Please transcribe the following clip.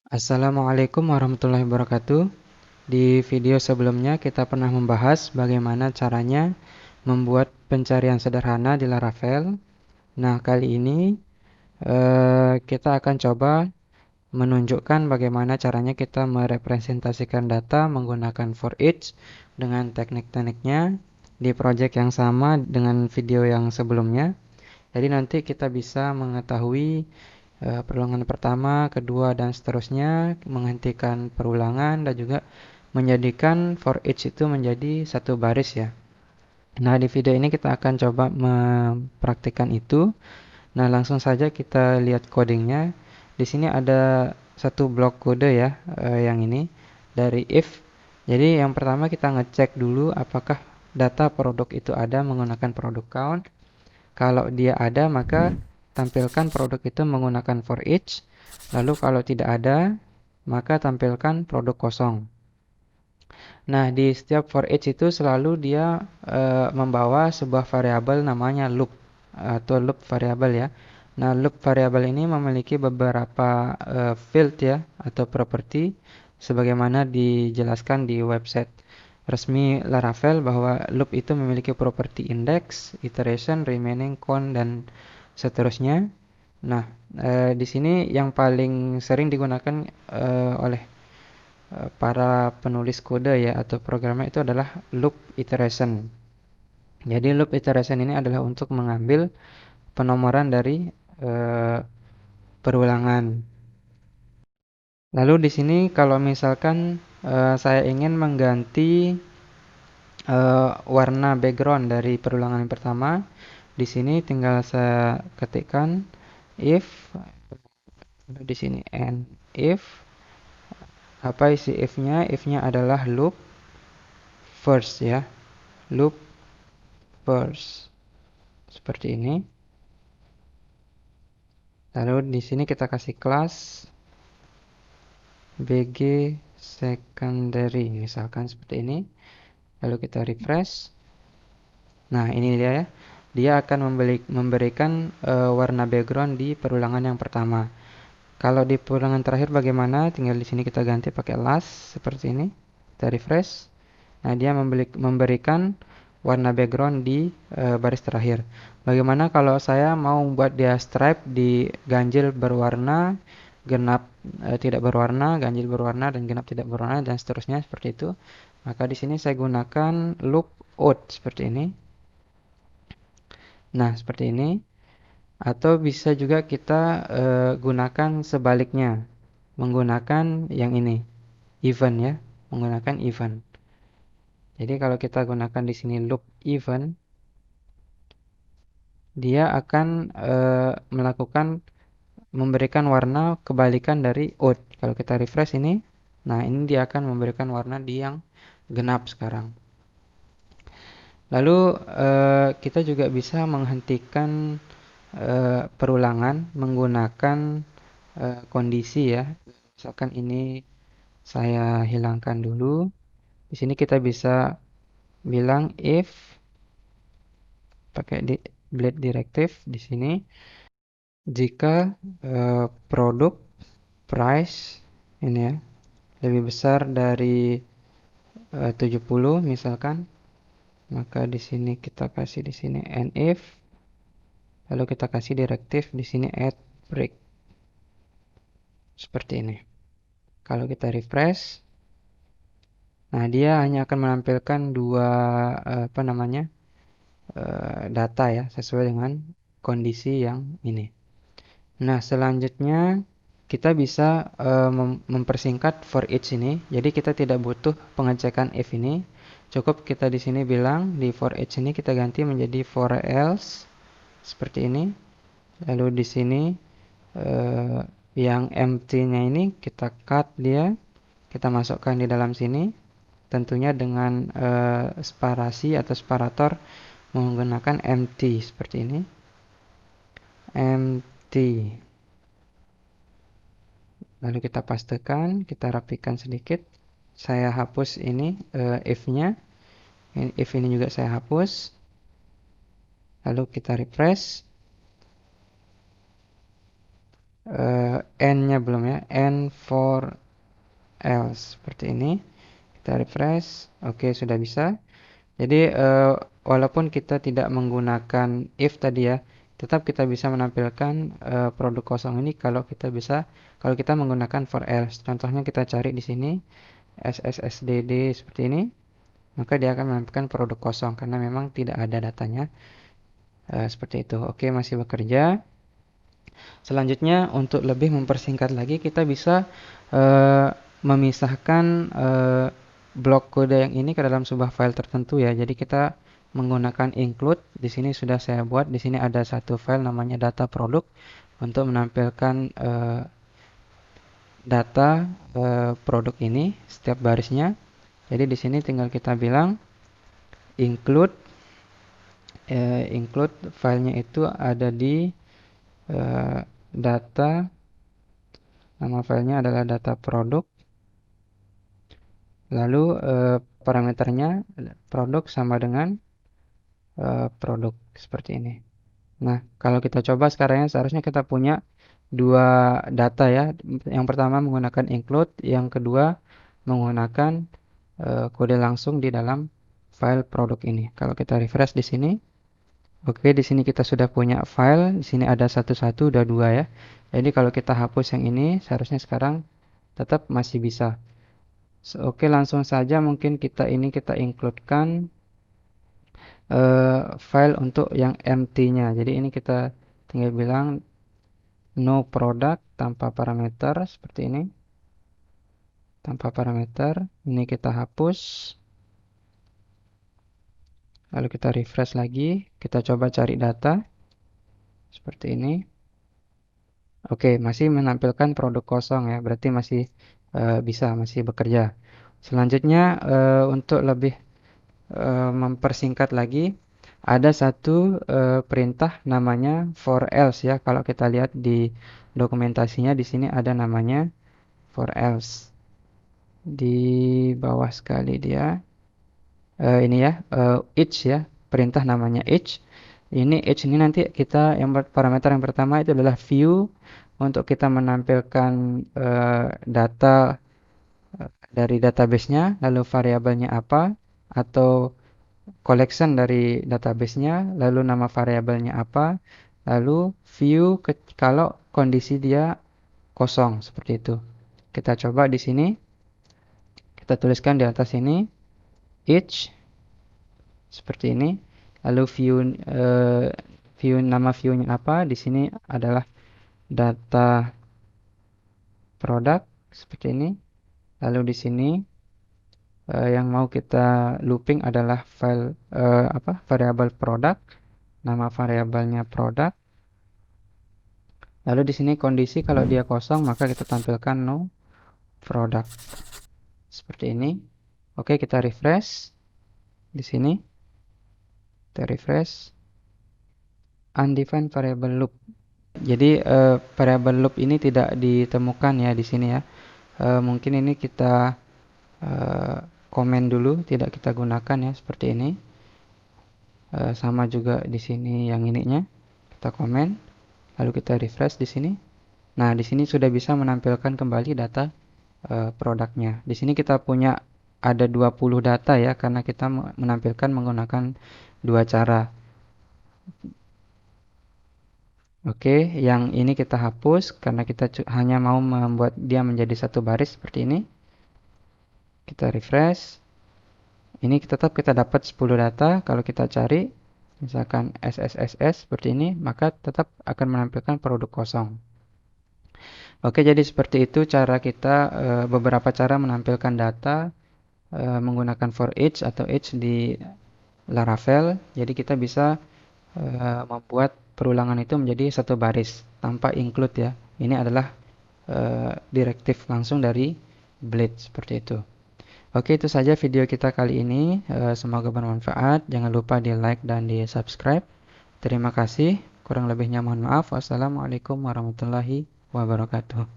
Assalamualaikum warahmatullahi wabarakatuh. Di video sebelumnya kita pernah membahas bagaimana caranya membuat pencarian sederhana di Laravel. Nah, kali ini kita akan coba menunjukkan bagaimana caranya kita merepresentasikan data menggunakan for each dengan teknik-tekniknya di project yang sama dengan video yang sebelumnya. Jadi nanti kita bisa mengetahui perulangan pertama, kedua, dan seterusnya, menghentikan perulangan dan juga menjadikan for each itu menjadi satu baris ya. Nah, di video ini kita akan coba mempraktikkan itu. Nah, langsung saja kita lihat codingnya. Di sini ada satu blok kode ya, yang ini dari if. Jadi yang pertama kita ngecek dulu apakah data produk itu ada menggunakan produk count. Kalau dia ada, maka tampilkan produk itu menggunakan for each. Lalu kalau tidak ada, maka tampilkan produk kosong. Nah, di setiap for each itu selalu dia membawa sebuah variabel namanya loop atau loop variabel ya. Nah, loop variabel ini memiliki beberapa field ya atau property sebagaimana dijelaskan di website resmi Laravel bahwa loop itu memiliki properti index, iteration, remaining, count, dan seterusnya. Nah, di sini yang paling sering digunakan oleh para penulis kode ya atau programmer itu adalah loop iteration. Jadi loop iteration ini adalah untuk mengambil penomoran dari eh, perulangan. Lalu di sini kalau misalkan saya ingin mengganti warna background dari perulangan yang pertama, di sini tinggal saya ketikkan if di sini and if apa isi if-nya? If-nya adalah loop first ya, loop first seperti ini. Lalu di sini kita kasih kelas bg secondary misalkan seperti ini. Lalu kita refresh. Nah, ini dia ya. Dia akan memberikan warna background di perulangan yang pertama. Kalau di perulangan terakhir bagaimana? Tinggal di sini kita ganti pakai last seperti ini. Kita refresh. Nah, dia memberikan warna background di baris terakhir. Bagaimana kalau saya mau buat dia stripe di ganjil berwarna, genap tidak berwarna, ganjil berwarna, dan genap tidak berwarna, dan seterusnya seperti itu. Maka di sini saya gunakan loop out seperti ini. Nah, seperti ini. Atau bisa juga kita gunakan sebaliknya, menggunakan yang ini, event ya, menggunakan event. Jadi kalau kita gunakan di sini loop event, dia akan melakukan memberikan warna kebalikan dari out. Kalau kita refresh ini, nah ini dia akan memberikan warna di yang genap sekarang. Lalu kita juga bisa menghentikan perulangan menggunakan kondisi ya. Misalkan ini saya hilangkan dulu. Di sini kita bisa bilang if pakai blade directive di sini jika produk price ini ya lebih besar dari 70 misalkan, maka di sini kita kasih di sini and if, lalu kita kasih directive di sini add break seperti ini. Kalau kita refresh, nah dia hanya akan menampilkan dua apa namanya data ya sesuai dengan kondisi yang ini. Nah, selanjutnya kita bisa mempersingkat for each ini. Jadi kita tidak butuh pengecekan if ini. Cukup kita di sini bilang di for each ini kita ganti menjadi for else seperti ini. Lalu di sini eh, yang empty-nya ini kita cut dia, kita masukkan di dalam sini. Tentunya dengan separasi atau separator menggunakan empty seperti ini. Empty. Lalu kita pastekan, kita rapikan sedikit. Saya hapus ini if-nya. If ini juga saya hapus. Lalu kita refresh. N-nya belum ya, N for else seperti ini. Kita refresh. Oke, sudah bisa. Jadi walaupun kita tidak menggunakan if tadi ya, tetap kita bisa menampilkan produk kosong ini kalau kita menggunakan for else. Contohnya kita cari di sini SSSDD seperti ini, maka dia akan menampilkan produk kosong karena memang tidak ada datanya. Seperti itu. Oke, masih bekerja. Selanjutnya untuk lebih mempersingkat lagi kita bisa memisahkan blok kode yang ini ke dalam sebuah file tertentu ya. Jadi kita menggunakan include. Di sini sudah saya buat. Di sini ada satu file namanya data produk untuk menampilkan data produk ini setiap barisnya. Jadi di sini tinggal kita bilang include filenya itu ada di data, nama filenya adalah data produk, lalu parameternya produk sama dengan produk seperti ini. Nah, kalau kita coba sekarang seharusnya kita punya dua data ya. Yang pertama menggunakan include, yang kedua menggunakan kode langsung di dalam file produk ini. Kalau kita refresh di sini, oke, di sini kita sudah punya file. Di sini ada satu, udah dua ya. Jadi kalau kita hapus yang ini, seharusnya sekarang tetap masih bisa. Oke, langsung saja mungkin kita include-kan file untuk yang empty-nya. Jadi ini kita tinggal bilang no product tanpa parameter seperti ini. Tanpa parameter. Ini kita hapus. Lalu kita refresh lagi. Kita coba cari data. Seperti ini. Oke, masih menampilkan produk kosong ya. Berarti masih masih bekerja. Selanjutnya untuk lebih mempersingkat lagi, ada satu perintah namanya for else ya. Kalau kita lihat di dokumentasinya di sini ada namanya for else. Di bawah sekali dia ini ya, each ya. Perintah namanya each. Each ini nanti kita parameter yang pertama itu adalah view untuk kita menampilkan data dari database-nya, lalu variabelnya apa atau collection dari database-nya, lalu nama variabelnya apa, lalu view kalau kondisi dia kosong seperti itu. Kita coba di sini, kita tuliskan di atas ini each seperti ini, lalu nama view-nya apa? Di sini adalah data product seperti ini. Lalu di sini yang mau kita looping adalah file variabel product, nama variabelnya product. Lalu di sini kondisi kalau dia kosong maka kita tampilkan no product. Seperti ini. Oke, kita refresh. Di sini kita refresh. Undefined variable loop. Jadi variable loop ini tidak ditemukan ya di sini ya. Mungkin ini kita komen dulu, tidak kita gunakan ya seperti ini. Sama juga di sini yang ininya. Kita komen. Lalu kita refresh di sini. Nah, di sini sudah bisa menampilkan kembali data produknya. Di sini kita punya ada 20 data ya karena kita menampilkan menggunakan dua cara. Oke, yang ini kita hapus karena kita hanya mau membuat dia menjadi satu baris seperti ini. Kita refresh. Ini tetap kita dapat 10 data. Kalau kita cari misalkan SSSS seperti ini, maka tetap akan menampilkan produk kosong. Oke, jadi seperti itu cara kita beberapa cara menampilkan data menggunakan for each atau each di Laravel. Jadi kita bisa membuat perulangan itu menjadi satu baris tanpa include ya. Ini adalah direktif langsung dari Blade seperti itu. Oke, itu saja video kita kali ini. Semoga bermanfaat. Jangan lupa di like dan di subscribe. Terima kasih. Kurang lebihnya mohon maaf. Wassalamualaikum warahmatullahi wabarakatuh.